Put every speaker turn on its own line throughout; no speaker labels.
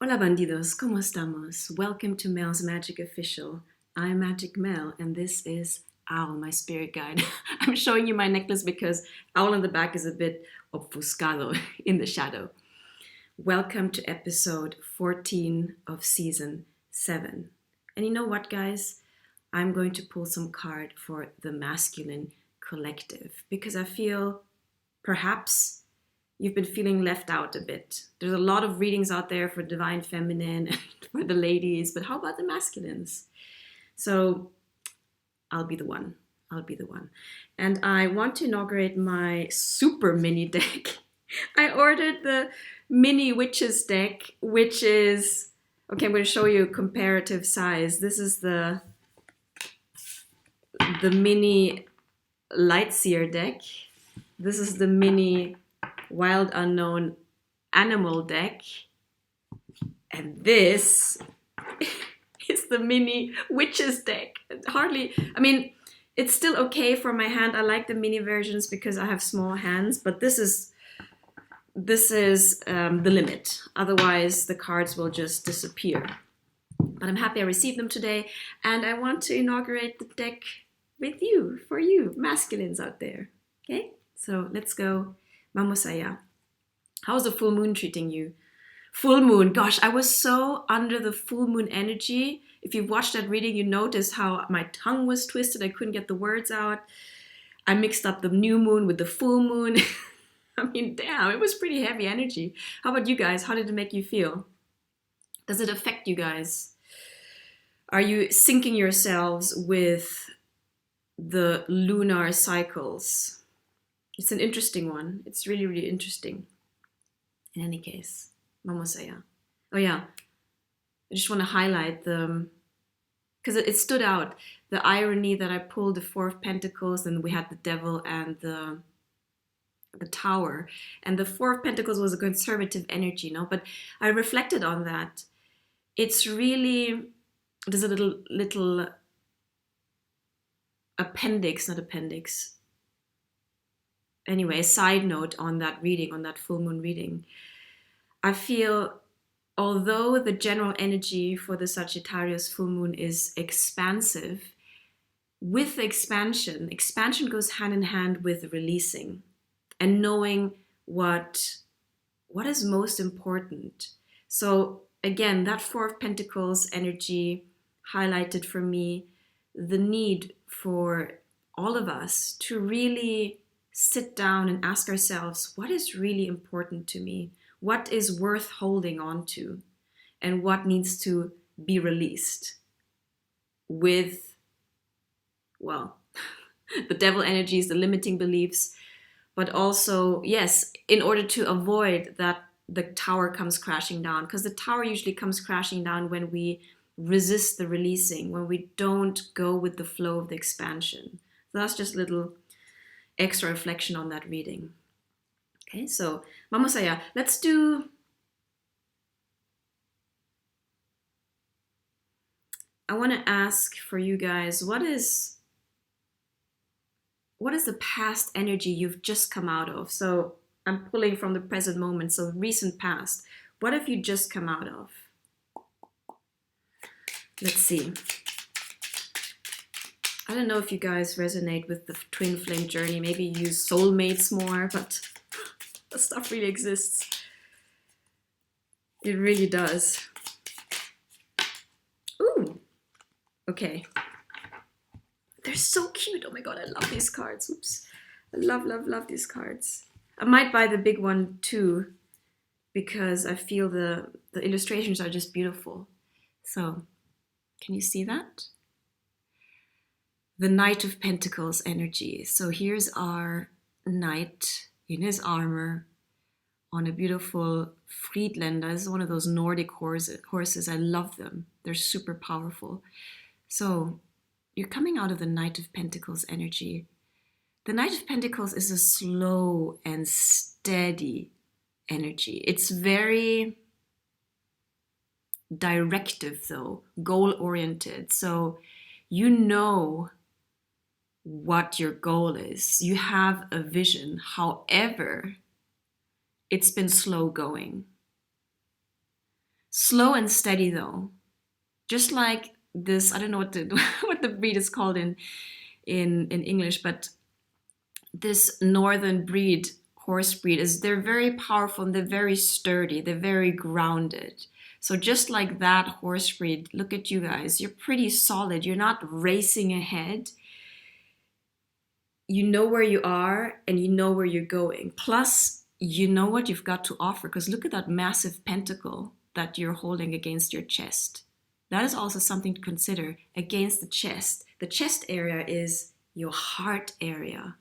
Hola Bandidos, ¿cómo estamos? Welcome to Mel's Magic Official. I'm Magic Mel, and this is Owl, my spirit guide. I'm showing you my necklace because Owl on the back is a bit obfuscado in the shadow. Welcome to episode 14 of season 7. And you know what, guys? I'm going to pull some card for the masculine collective because I feel perhaps you've been feeling left out a bit. There's a lot of readings out there for divine feminine and for the ladies, but how about the masculines? So I'll be the one. I'll be the one. And I want to inaugurate my super mini deck. I ordered the mini witches deck, which is, okay, I'm going to show you comparative size. This is the mini Lightseer deck. This is the mini Wild Unknown Animal deck. And this is the mini Witches deck. It's still okay for my hand. I like the mini versions because I have small hands, but this is the limit. Otherwise, the cards will just disappear. But I'm happy I received them today, and I want to inaugurate the deck with you, for you, masculines out there. Okay? So let's go. Vamos allá. How's the full moon treating you? Full moon, gosh, I was so under the full moon energy. If you watched that reading, you noticed how my tongue was twisted. I couldn't get the words out. I mixed up the new moon with the full moon. Damn, it was pretty heavy energy. How about you guys? How did it make you feel? Does it affect you guys? Are you syncing yourselves with the lunar cycles? It's an interesting one. It's really, really interesting. In any case, vamos allá. Oh yeah, I just want to highlight because it stood out, the irony that I pulled the Four of Pentacles and we had the Devil and the Tower. And the Four of Pentacles was a conservative energy, but I reflected on that. It's really, there's a little appendix, not appendix. Anyway, a side note on that reading, on that full moon reading. I feel, although the general energy for the Sagittarius full moon is expansive, with expansion goes hand in hand with releasing and knowing what is most important. So again, that Four of Pentacles energy highlighted for me the need for all of us to really sit down and ask ourselves, what is really important to me? What is worth holding on to? And what needs to be released? With, well, the devil energies, the limiting beliefs, but also, yes, in order to avoid that the tower comes crashing down, because the tower usually comes crashing down when we resist the releasing, when we don't go with the flow of the expansion. So that's just a little extra reflection on that reading. Okay, so vamos allá. Let's do, I want to ask for you guys, what is the past energy you've just come out of? So I'm pulling from the present moment, so recent past. What have you just come out of? Let's see. I don't know if you guys resonate with the twin flame journey. Maybe you use soulmates more, but the stuff really exists. It really does. Ooh, okay. They're so cute. Oh my god, I love these cards. Oops. I love, love, love these cards. I might buy the big one too, because I feel the illustrations are just beautiful. So, can you see that? The Knight of Pentacles energy. So here's our knight in his armor on a beautiful Friedlander. This is one of those Nordic horses. I love them. They're super powerful. So you're coming out of the Knight of Pentacles energy. The Knight of Pentacles is a slow and steady energy. It's very directive though, goal-oriented. So you know what your goal is. You have a vision. However, it's been slow going. Slow and steady though. Just like this, I don't know what the what the breed is called in English, but this northern breed, horse breed, is they're very powerful and they're very sturdy, they're very grounded. So just like that horse breed, look at you guys, you're pretty solid, you're not racing ahead. You know where you are and you know where you're going. Plus, you know what you've got to offer, because look at that massive pentacle that you're holding against your chest. That is also something to consider against the chest. The chest area is your heart area.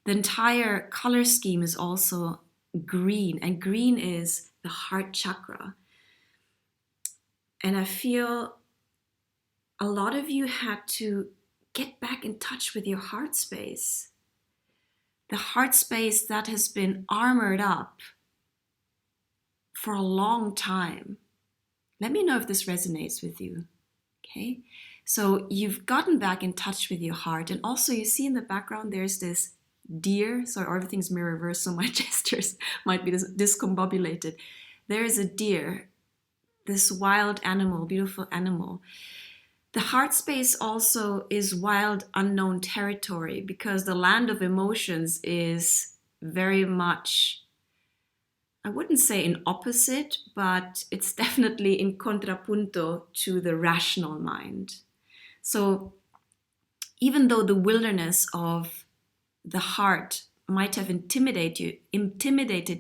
The entire color scheme is also green, and green is the heart chakra. And I feel a lot of you had to get back in touch with your heart space. The heart space that has been armored up for a long time. Let me know if this resonates with you. Okay? So you've gotten back in touch with your heart. And also you see in the background, there's this deer. Sorry, everything's mirror reverse, so my gestures might be discombobulated. There is a deer, this wild animal, beautiful animal. The heart space also is wild, unknown territory, because the land of emotions is very much, I wouldn't say in opposite, but it's definitely in contrapunto to the rational mind. So even though the wilderness of the heart might have intimidated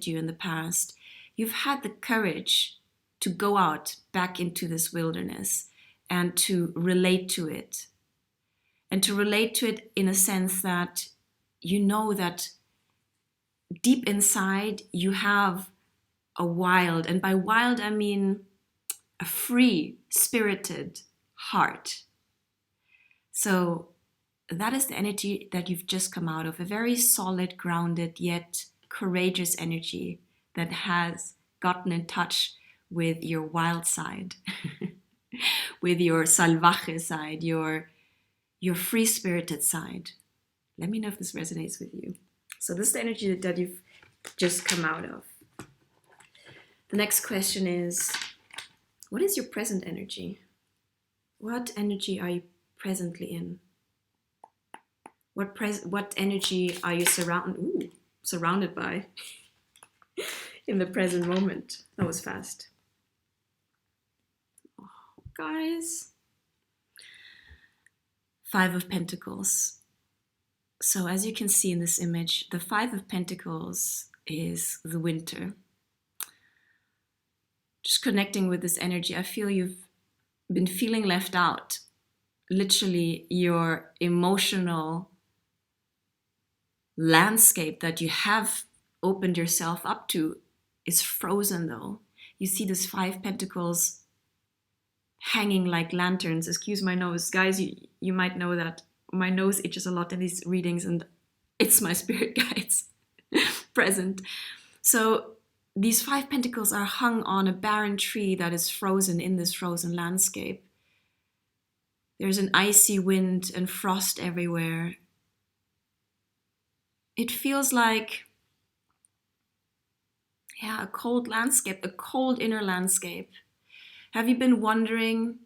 you in the past, you've had the courage to go out back into this wilderness and to relate to it. And to relate to it in a sense that you know that deep inside you have a wild, and by wild I mean a free, spirited heart. So that is the energy that you've just come out of, a very solid, grounded, yet courageous energy that has gotten in touch with your wild side, with your salvaje side, your free-spirited side. Let me know if this resonates with you. So this is the energy that you've just come out of. The next question is, what is your present energy? What energy are you presently in? What energy are you surrounded by in the present moment? That was fast. Oh, guys. 5 of Pentacles. So as you can see in this image, the 5 of Pentacles is the winter. Just connecting with this energy, I feel you've been feeling left out. Literally, your emotional landscape that you have opened yourself up to is frozen though. You see this 5 Pentacles hanging like lanterns. Excuse my nose. Guys, you might know that my nose itches a lot in these readings and it's my spirit guides present. So these 5 Pentacles are hung on a barren tree that is frozen in this frozen landscape. There's an icy wind and frost everywhere. It feels like, a cold landscape, a cold inner landscape. Have you been wandering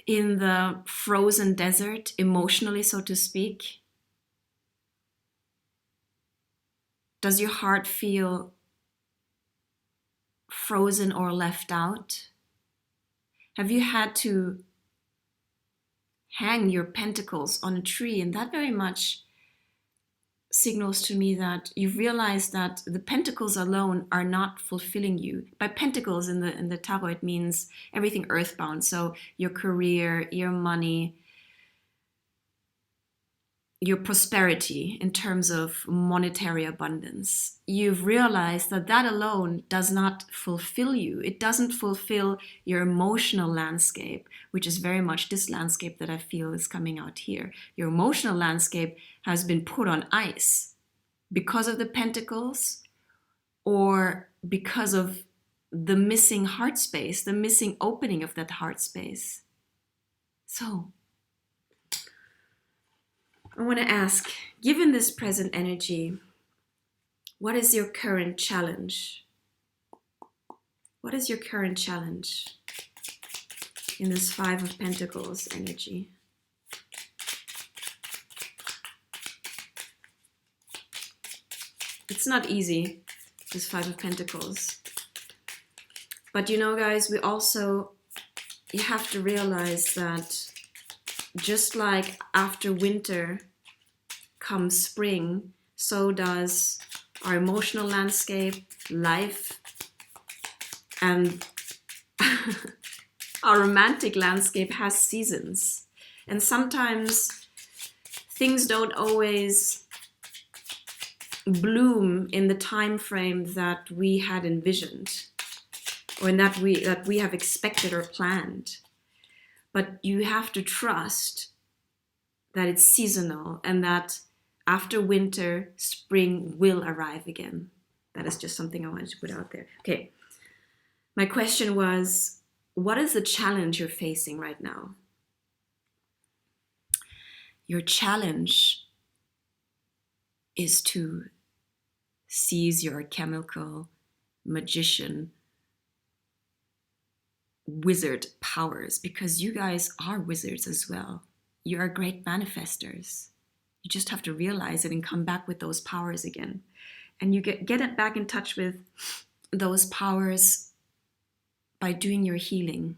in the frozen desert, emotionally, so to speak? Does your heart feel frozen or left out? Have you had to hang your pentacles on a tree? And that very much signals to me that you've realized that the pentacles alone are not fulfilling you. By pentacles in the tarot, it means everything earthbound. So your career, your money, your prosperity in terms of monetary abundance. You've realized that that alone does not fulfill you. It doesn't fulfill your emotional landscape, which is very much this landscape that I feel is coming out here. Your emotional landscape has been put on ice because of the pentacles or because of the missing heart space, the missing opening of that heart space. So I want to ask, given this present energy, what is your current challenge? What is your current challenge in this Five of Pentacles energy? It's not easy, this Five of Pentacles. But you know, guys, you have to realize that just like after winter comes spring, so does our emotional landscape, life, and our romantic landscape has seasons. And sometimes things don't always bloom in the time frame that we had envisioned, or that we have expected or planned. But you have to trust that it's seasonal and that after winter, spring will arrive again. That is just something I wanted to put out there. Okay. My question was, what is the challenge you're facing right now? Your challenge is to seize your chemical, magician, wizard powers, because you guys are wizards as well. You are great manifestors. You just have to realize it and come back with those powers again. And you get it back in touch with those powers by doing your healing.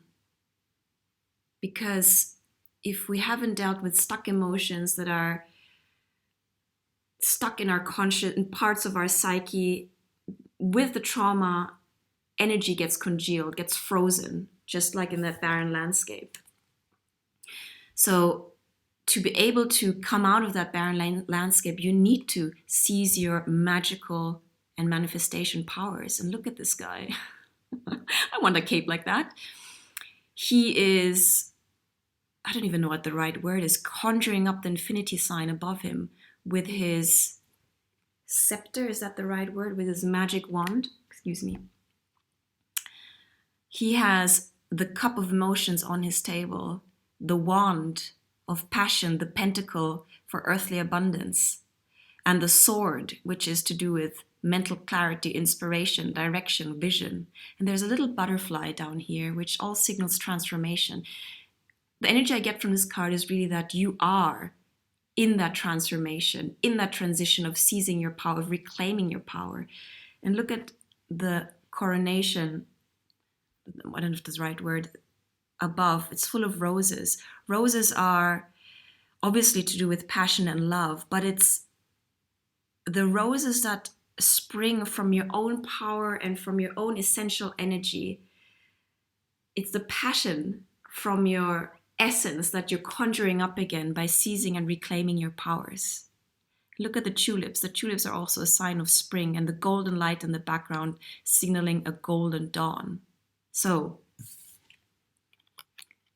Because if we haven't dealt with stuck emotions that are stuck in our conscious, in parts of our psyche, with the trauma, energy gets congealed, gets frozen, just like in that barren landscape. So to be able to come out of that barren landscape, you need to seize your magical and manifestation powers. And look at this guy. I want a cape like that. He is, I don't even know what the right word is, conjuring up the infinity sign above him with his scepter. Is that the right word? With his magic wand. Excuse me. He has the cup of emotions on his table, the wand of passion, the pentacle for earthly abundance, and the sword, which is to do with mental clarity, inspiration, direction, vision. And there's a little butterfly down here, which all signals transformation. The energy I get from this card is really that you are in that transformation, in that transition of seizing your power, of reclaiming your power. And look at the coronation. I don't know if that's the right word. Above, it's full of roses. Roses are obviously to do with passion and love, but it's the roses that spring from your own power and from your own essential energy. It's the passion from your essence that you're conjuring up again by seizing and reclaiming your powers. Look at the tulips. The tulips are also a sign of spring, and the golden light in the background signaling a golden dawn. So,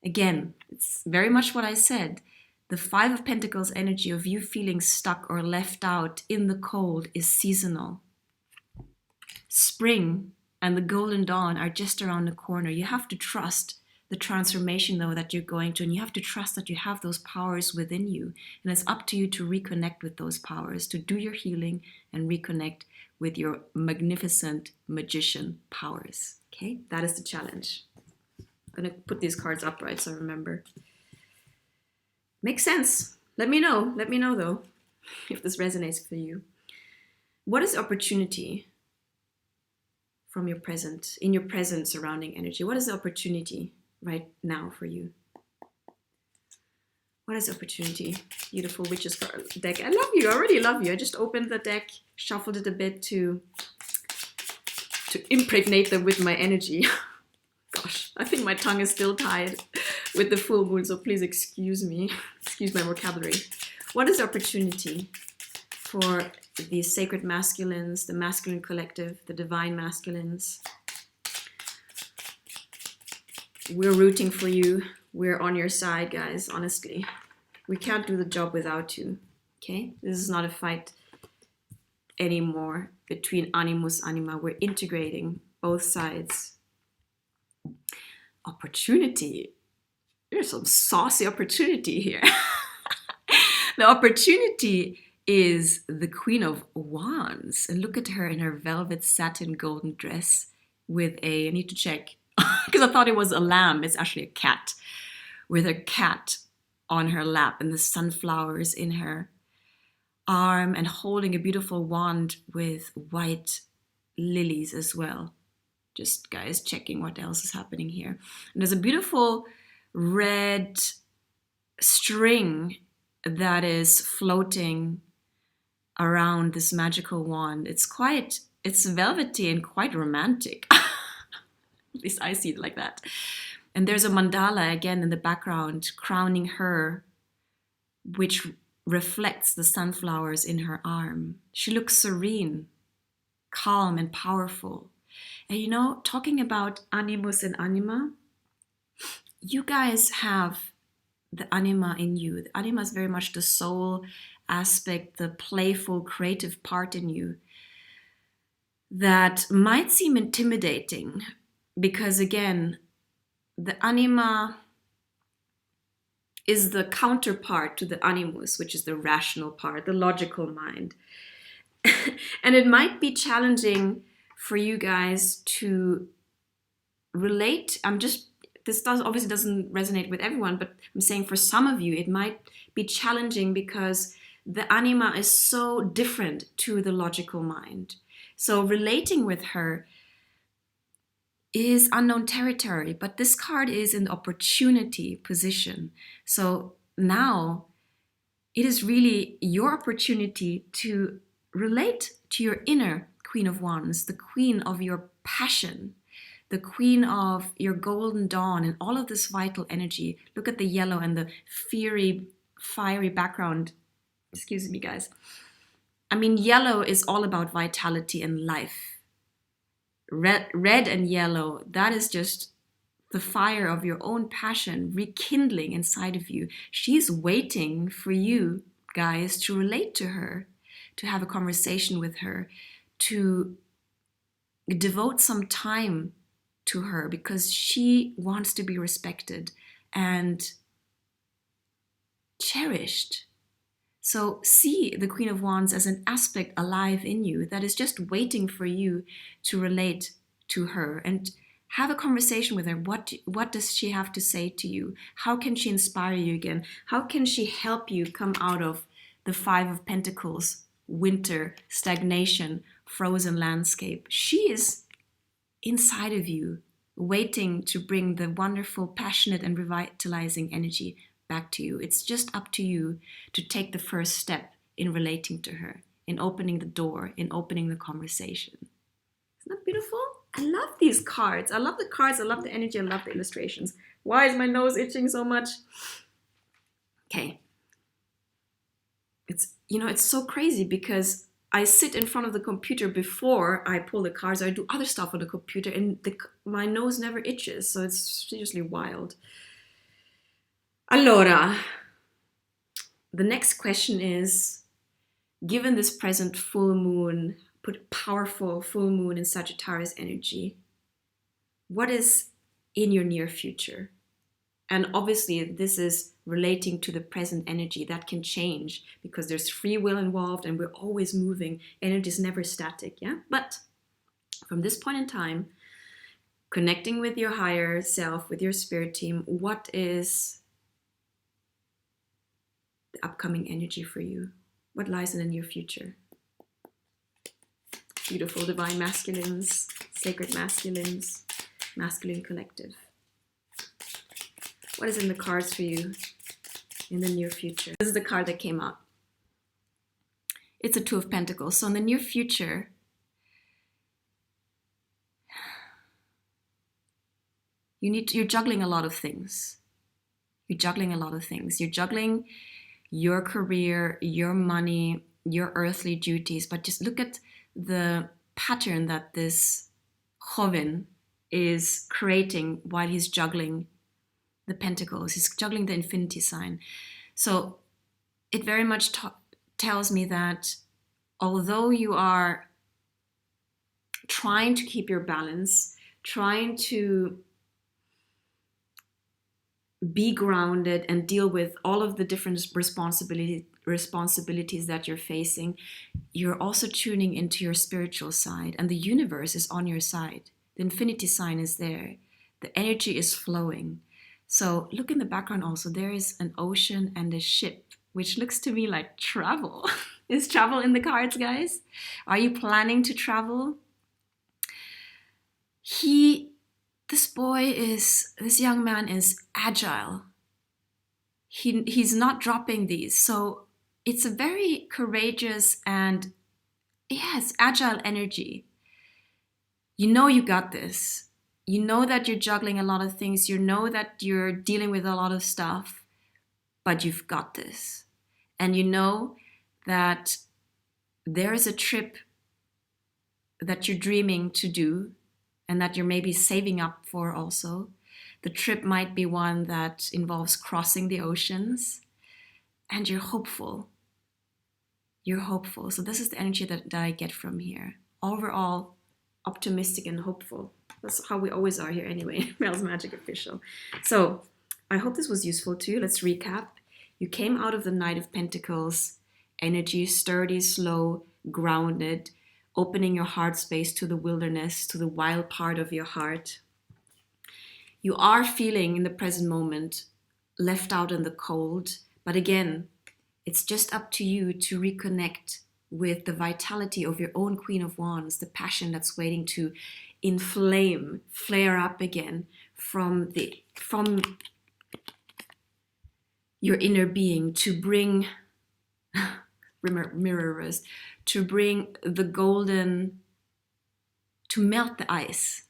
again, it's very much what I said. The Five of Pentacles energy of you feeling stuck or left out in the cold is seasonal. Spring and the golden dawn are just around the corner. You have to trust the transformation, though, that you're going to, and you have to trust that you have those powers within you. And it's up to you to reconnect with those powers, to do your healing and reconnect with your magnificent magician powers. Okay, that is the challenge. I'm going to put these cards upright so I remember. Makes sense. Let me know though, if this resonates for you. What is opportunity from your present, in your present surrounding energy? What is the opportunity right now for you? What is opportunity? Beautiful Witches card deck. I love you. I already love you. I just opened the deck, shuffled it a bit to impregnate them with my energy. Gosh, I think my tongue is still tied with the full moon, so please excuse me. Excuse my vocabulary. What is opportunity for the sacred masculines, the masculine collective, the divine masculines? We're rooting for you. We're on your side, guys, honestly. We can't do the job without you, okay? This is not a fight anymore between animus, anima. We're integrating both sides. Opportunity. There's some saucy opportunity here. The opportunity is the Queen of Wands. And look at her in her velvet satin golden dress, with I need to check, because I thought it was a lamb. It's actually a cat, with a cat on her lap and the sunflowers in her arm, and holding a beautiful wand with white lilies as well. Just guys checking what else is happening here. And there's a beautiful red string that is floating around this magical wand. It's velvety and quite romantic. At least I see it like that. And there's a mandala again in the background crowning her, which reflects the sunflowers in her arm. She looks serene, calm, and powerful. And you know, talking about animus and anima, you guys have the anima in you. The anima is very much the soul aspect, the playful, creative part in you that might seem intimidating because, again, the anima is the counterpart to the animus, which is the rational part, the logical mind. And it might be challenging for you guys to relate. Obviously doesn't resonate with everyone, but I'm saying for some of you, it might be challenging because the anima is so different to the logical mind. So relating with her is unknown territory, but this card is in the opportunity position. So now it is really your opportunity to relate to your inner Queen of Wands, the queen of your passion, the queen of your golden dawn and all of this vital energy. Look at the yellow and the fiery background. Excuse me, guys. I mean, yellow is all about vitality and life. Red and yellow, that is just the fire of your own passion rekindling inside of you. She's waiting for you guys to relate to her, to have a conversation with her, to devote some time to her because she wants to be respected and cherished. So see the Queen of Wands as an aspect alive in you that is just waiting for you to relate to her and have a conversation with her. What does she have to say to you? How can she inspire you again? How can she help you come out of the Five of Pentacles, winter, stagnation, frozen landscape? She is inside of you, waiting to bring the wonderful, passionate, and revitalizing energy back to you. It's just up to you to take the first step in relating to her, in opening the door, in opening the conversation. Isn't that beautiful? I love these cards. I love the cards. I love the energy. I love the illustrations. Why is my nose itching so much? Okay. It's so crazy because I sit in front of the computer before I pull the cards, or I do other stuff on the computer, and my nose never itches. So it's seriously wild. Allora, the next question is, given this present full moon, powerful full moon in Sagittarius energy, what is in your near future? And obviously this is relating to the present energy that can change because there's free will involved and we're always moving. Energy is never static, yeah? But from this point in time, connecting with your higher self, with your spirit team, what is the upcoming energy for you? What lies in the near future? Beautiful divine masculines, sacred masculines, masculine collective. What is in the cards for you in the near future? This is the card that came up. It's a Two of Pentacles. So in the near future, you're juggling a lot of things. You're juggling your career, your money, your earthly duties. But just look at the pattern that this joven is creating while he's juggling the pentacles. He's juggling the infinity sign. So it very much tells me that although you are trying to keep your balance, trying to be grounded and deal with all of the different responsibilities that you're facing, you're also tuning into your spiritual side, and the universe is on your side. The infinity sign is there. The energy is flowing. So look in the background also. There is an ocean and a ship, which looks to me like travel. Is travel in the cards, guys? Are you planning to travel? This young man is agile. He's not dropping these. So it's a very courageous and, yes, agile energy. You know you got this. You know that you're juggling a lot of things. You know that you're dealing with a lot of stuff, but you've got this. And you know that there is a trip that you're dreaming to do and that you're maybe saving up for also. The trip might be one that involves crossing the oceans, and you're hopeful. You're hopeful. So this is the energy that I get from here. Overall, optimistic and hopeful. That's how we always are here anyway, Mel's Magic Official. So I hope this was useful to you. Let's recap. You came out of the Knight of Pentacles, energy, sturdy, slow, grounded, opening your heart space to the wilderness, to the wild part of your heart. You are feeling in the present moment left out in the cold, but again, it's just up to you to reconnect with the vitality of your own Queen of Wands, the passion that's waiting to inflame, flare up again from your inner being, to bring mirrors, to bring the golden, to melt the ice,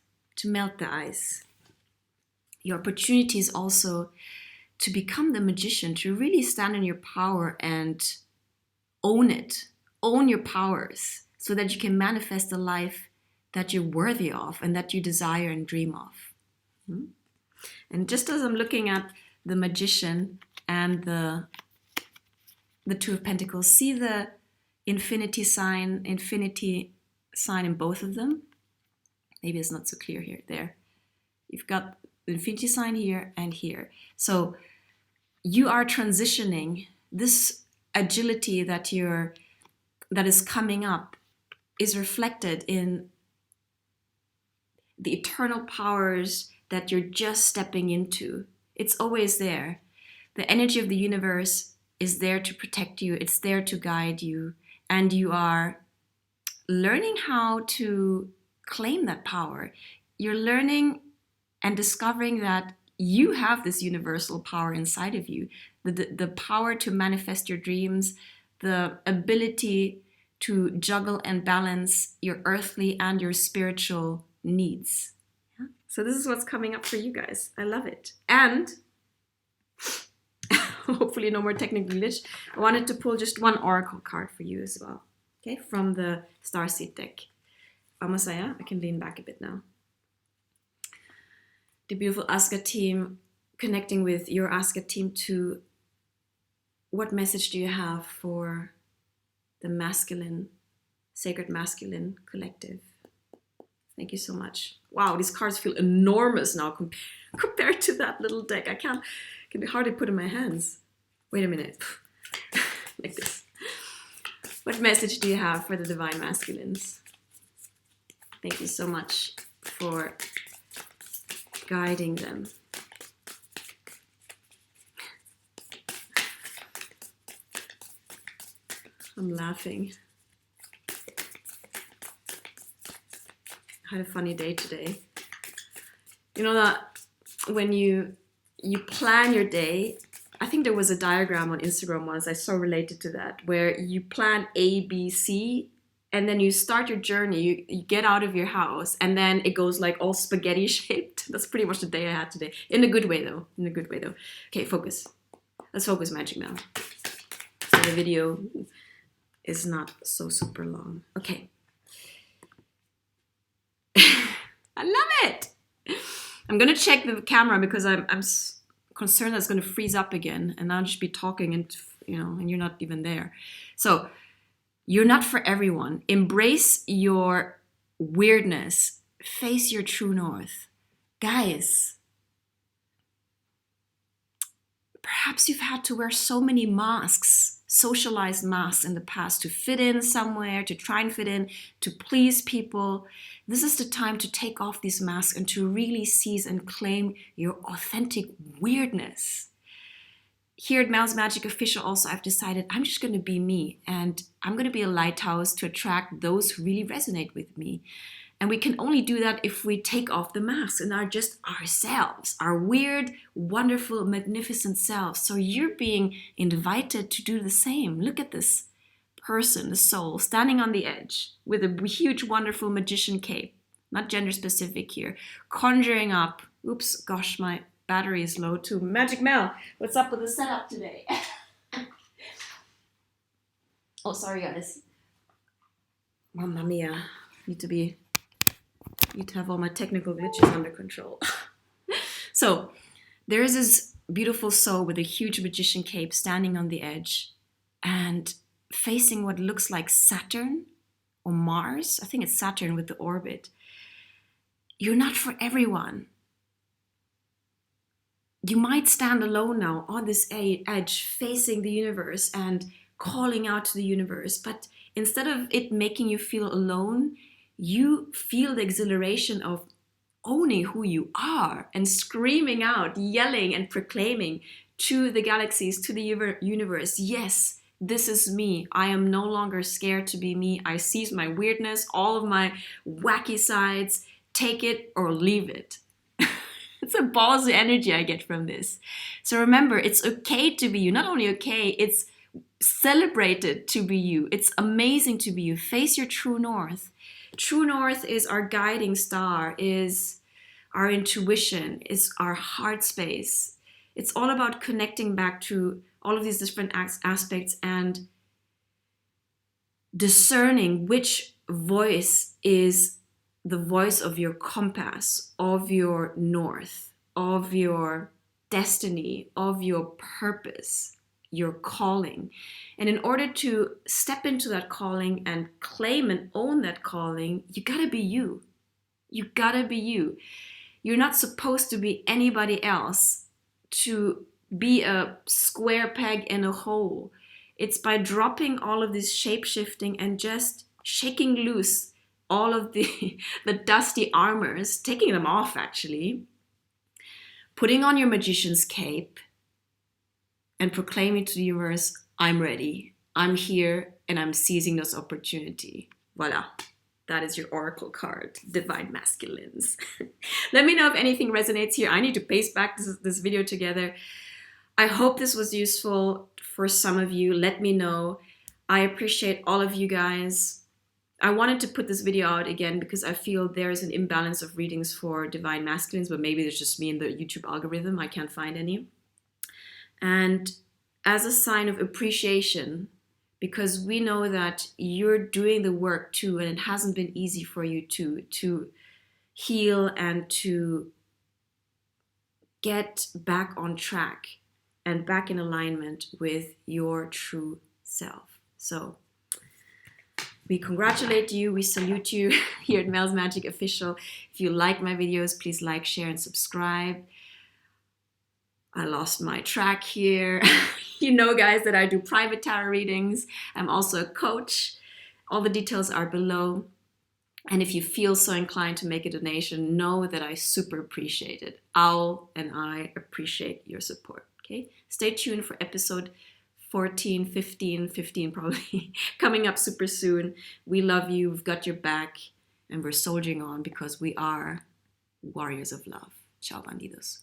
Your opportunity is also to become the magician, to really stand in your power and own it, own your powers, so that you can manifest the life that you're worthy of and that you desire and dream of. And just as I'm looking at the magician and the Two of Pentacles, see the infinity sign in both of them. Maybe it's not so clear here. There. You've got the infinity sign here and here. So you are transitioning. This agility that is coming up is reflected in the eternal powers that you're just stepping into. It's always there. The energy of the universe is there to protect you. It's there to guide you. And you are learning how to claim that power. You're learning and discovering that you have this universal power inside of you. The power to manifest your dreams, the ability to juggle and balance your earthly and your spiritual needs. Yeah? So this is what's coming up for you guys. I love it. And hopefully no more technical glitch. I wanted to pull just one oracle card for you as well. Okay, from the Starseed deck. Amasaya, I can lean back a bit now. The beautiful Asuka team, connecting with your Asuka team, to what message do you have for the masculine, sacred masculine collective? Thank you so much. Wow, these cards feel enormous now compared to that little deck. It can be hard to put in my hands. Wait a minute. Like this. What message do you have for the divine masculines? Thank you so much for guiding them. I'm laughing. I had a funny day today. You know that when you plan your day, I think there was a diagram on Instagram once I saw related to that, where you plan A, B, C, and then you start your journey, you get out of your house, and then it goes like all spaghetti shaped. That's pretty much the day I had today. In a good way though. Okay, focus. Let's focus, magic now. So the video is not so super long. Okay. I love it. I'm gonna check the camera because I'm concerned that it's gonna freeze up again, and I'll just be talking and you're not even there. So you're not for everyone. Embrace your weirdness. Face your true north. Guys, perhaps you've had to wear so many masks, socialized masks in the past to fit in somewhere, to try and fit in, to please people. This is the time to take off these masks and to really seize and claim your authentic weirdness. Here at Mel's Magic Official also, I've decided I'm just going to be me, and I'm going to be a lighthouse to attract those who really resonate with me. And we can only do that if we take off the masks and are just ourselves, our weird, wonderful, magnificent selves. So you're being invited to do the same. Look at this person, the soul, standing on the edge with a huge, wonderful magician cape, not gender specific here, conjuring up, oops, gosh, my battery is low too. Magic Mel, what's up with the setup today? Oh, sorry guys. Mamma mia, need to have all my technical glitches under control. So there is this beautiful soul with a huge magician cape standing on the edge and facing what looks like Saturn or Mars. I think it's Saturn with the orbit. You're not for everyone. You might stand alone now on this edge facing the universe and calling out to the universe, but instead of it making you feel alone, you feel the exhilaration of owning who you are and screaming out, yelling and proclaiming to the galaxies, to the universe, yes, this is me. I am no longer scared to be me. I seize my weirdness, all of my wacky sides, take it or leave it. It's a ballsy energy I get from this. So remember, it's okay to be you. Not only okay, it's celebrated to be you. It's amazing to be you. Face your true north. True north is our guiding star, is our intuition, is our heart space. It's all about connecting back to all of these different aspects and discerning which voice is the voice of your compass, of your north, of your destiny, of your purpose, your calling. And in order to step into that calling and claim and own that calling, you gotta be you. You gotta be you. You're not supposed to be anybody else, to be a square peg in a hole. It's by dropping all of this shape-shifting and just shaking loose all of the dusty armors, taking them off actually, putting on your magician's cape and proclaiming to the universe, I'm ready, I'm here, and I'm seizing this opportunity. Voila. That is your oracle card, Divine Masculines. Let me know if anything resonates here. I need to paste back this video together. I hope this was useful for some of you. Let me know. I appreciate all of you guys. I wanted to put this video out again because I feel there is an imbalance of readings for Divine Masculines, but maybe it's just me and the YouTube algorithm. I can't find any. And as a sign of appreciation, because we know that you're doing the work too, and it hasn't been easy for you to heal and to get back on track and back in alignment with your true self. So we congratulate you, we salute you here at Mel's Magic Official. If you like my videos, please like, share, and subscribe. I lost my track here. You know, guys, that I do private tarot readings. I'm also a coach. All the details are below. And if you feel so inclined to make a donation, know that I super appreciate it. Owl and I appreciate your support, okay? Stay tuned for episode 14, 15 probably, coming up super soon. We love you, we've got your back, and we're soldiering on because we are warriors of love. Ciao, bandidos.